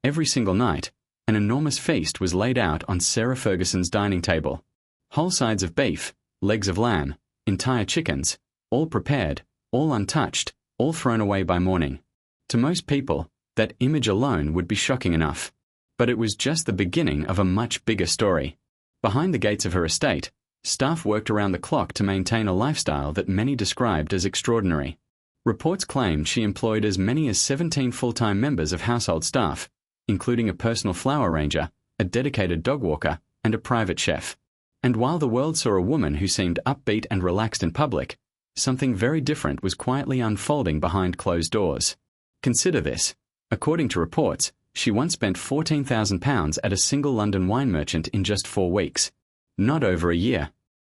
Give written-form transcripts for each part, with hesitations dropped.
Every single night, an enormous feast was laid out on Sarah Ferguson's dining table. Whole sides of beef, legs of lamb, entire chickens, all prepared, all untouched, all thrown away by morning. To most people, that image alone would be shocking enough. But it was just the beginning of a much bigger story. Behind the gates of her estate, staff worked around the clock to maintain a lifestyle that many described as extraordinary. Reports claimed she employed as many as 17 full-time members of household staff, including a personal flower arranger, a dedicated dog walker, and a private chef. And while the world saw a woman who seemed upbeat and relaxed in public, something very different was quietly unfolding behind closed doors. Consider this. According to reports, she once spent £14,000 at a single London wine merchant in just 4 weeks. Not over a year.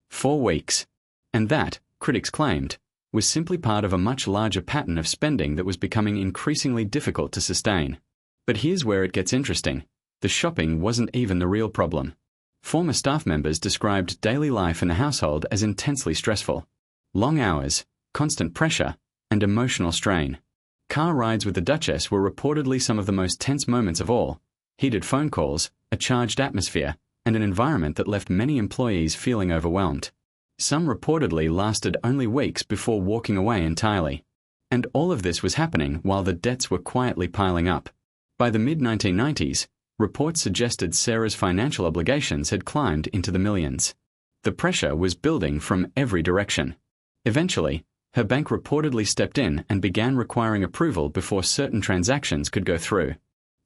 4 weeks. And that, critics claimed, was simply part of a much larger pattern of spending that was becoming increasingly difficult to sustain. But here's where it gets interesting. The shopping wasn't even the real problem. Former staff members described daily life in the household as intensely stressful. Long hours, constant pressure, and emotional strain. Car rides with the Duchess were reportedly some of the most tense moments of all. Heated phone calls, a charged atmosphere, and an environment that left many employees feeling overwhelmed. Some reportedly lasted only weeks before walking away entirely. And all of this was happening while the debts were quietly piling up. By the mid-1990s, reports suggested Sarah's financial obligations had climbed into the millions. The pressure was building from every direction. Eventually, her bank reportedly stepped in and began requiring approval before certain transactions could go through.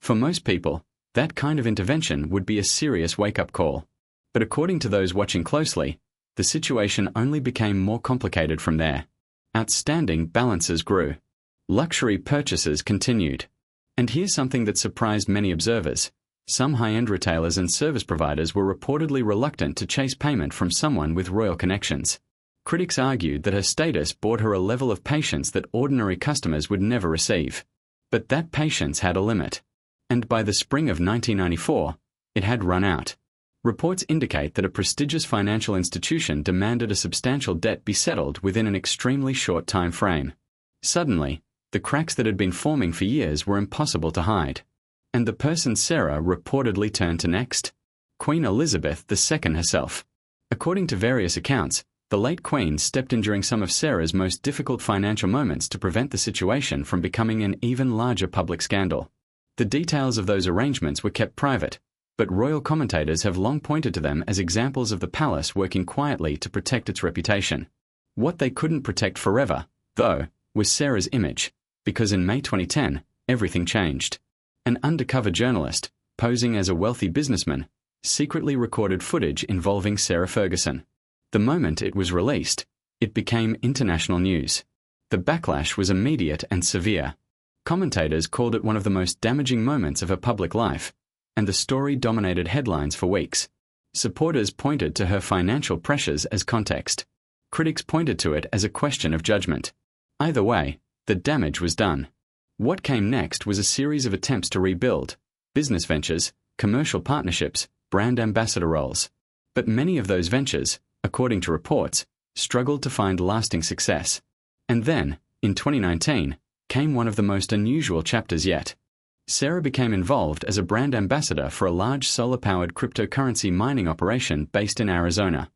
For most people, that kind of intervention would be a serious wake-up call. But according to those watching closely, the situation only became more complicated from there. Outstanding balances grew. Luxury purchases continued. And here's something that surprised many observers. Some high-end retailers and service providers were reportedly reluctant to chase payment from someone with royal connections. Critics argued that her status brought her a level of patience that ordinary customers would never receive. But that patience had a limit. And by the spring of 1994, it had run out. Reports indicate that a prestigious financial institution demanded a substantial debt be settled within an extremely short time frame. Suddenly, the cracks that had been forming for years were impossible to hide. And the person Sarah reportedly turned to next? Queen Elizabeth II herself. According to various accounts, the late Queen stepped in during some of Sarah's most difficult financial moments to prevent the situation from becoming an even larger public scandal. The details of those arrangements were kept private, but royal commentators have long pointed to them as examples of the palace working quietly to protect its reputation. What they couldn't protect forever, though, was Sarah's image, because in May 2010, everything changed. An undercover journalist, posing as a wealthy businessman, secretly recorded footage involving Sarah Ferguson. The moment it was released, it became international news. The backlash was immediate and severe. Commentators called it one of the most damaging moments of her public life, and the story dominated headlines for weeks. Supporters pointed to her financial pressures as context. Critics pointed to it as a question of judgment. Either way, the damage was done. What came next was a series of attempts to rebuild, business ventures, commercial partnerships, brand ambassador roles. But many of those ventures, according to reports, struggled to find lasting success. And then, in 2019, came one of the most unusual chapters yet. Sarah became involved as a brand ambassador for a large solar-powered cryptocurrency mining operation based in Arizona.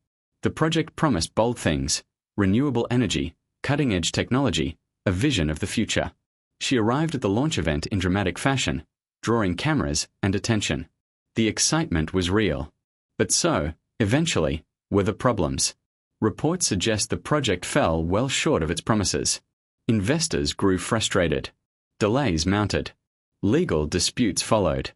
The project promised bold things: renewable energy, cutting-edge technology, a vision of the future. She arrived at the launch event in dramatic fashion, drawing cameras and attention. The excitement was real. But so, eventually, were the problems. Reports suggest the project fell well short of its promises. Investors grew frustrated. Delays mounted. Legal disputes followed.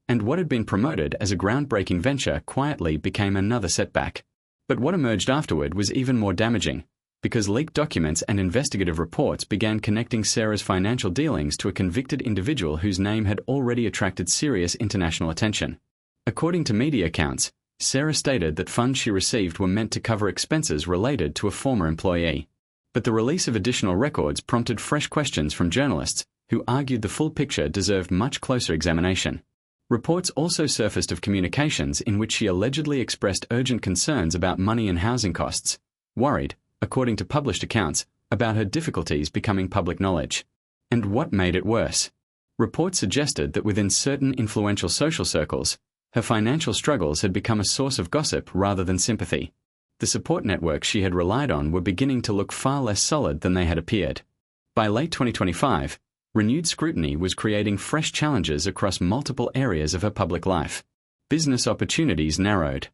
And what had been promoted as a groundbreaking venture quietly became another setback. But what emerged afterward was even more damaging, because leaked documents and investigative reports began connecting Sarah's financial dealings to a convicted individual whose name had already attracted serious international attention. According to media accounts, Sarah stated that funds she received were meant to cover expenses related to a former employee. But the release of additional records prompted fresh questions from journalists, who argued the full picture deserved much closer examination. Reports also surfaced of communications in which she allegedly expressed urgent concerns about money and housing costs, worried, according to published accounts, about her difficulties becoming public knowledge. And what made it worse? Reports suggested that within certain influential social circles, her financial struggles had become a source of gossip rather than sympathy. The support networks she had relied on were beginning to look far less solid than they had appeared. By late 2025, renewed scrutiny was creating fresh challenges across multiple areas of her public life. Business opportunities narrowed.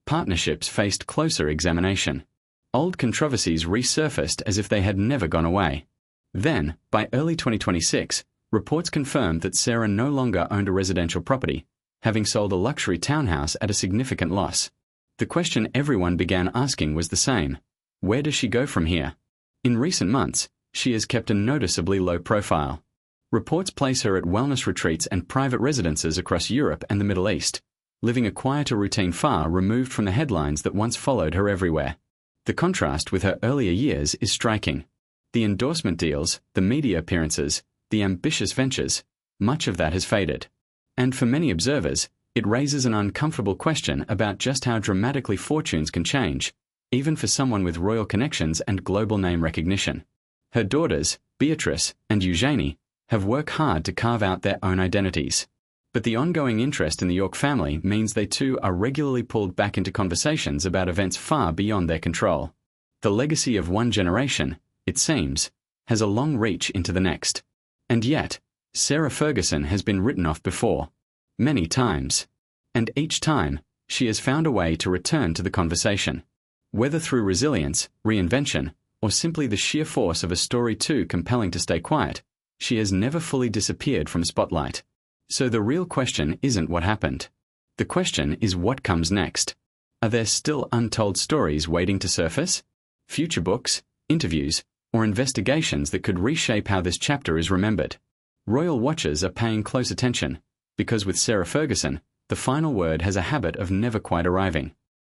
Partnerships faced closer examination. Old controversies resurfaced as if they had never gone away. Then, by early 2026, reports confirmed that Sarah no longer owned a residential property, having sold a luxury townhouse at a significant loss. The question everyone began asking was the same: where does she go from here? In recent months, she has kept a noticeably low profile. Reports place her at wellness retreats and private residences across Europe and the Middle East, living a quieter routine far removed from the headlines that once followed her everywhere. The contrast with her earlier years is striking. The endorsement deals, the media appearances, the ambitious ventures, much of that has faded. And for many observers, it raises an uncomfortable question about just how dramatically fortunes can change, even for someone with royal connections and global name recognition. Her daughters, Beatrice and Eugenie, have worked hard to carve out their own identities. But the ongoing interest in the York family means they too are regularly pulled back into conversations about events far beyond their control. The legacy of one generation, it seems, has a long reach into the next. And yet, Sarah Ferguson has been written off before, many times. And each time, she has found a way to return to the conversation. Whether through resilience, reinvention, or simply the sheer force of a story too compelling to stay quiet, she has never fully disappeared from spotlight. So the real question isn't what happened. The question is what comes next. Are there still untold stories waiting to surface? Future books, interviews, or investigations that could reshape how this chapter is remembered? Royal watchers are paying close attention, because with Sarah Ferguson, the final word has a habit of never quite arriving.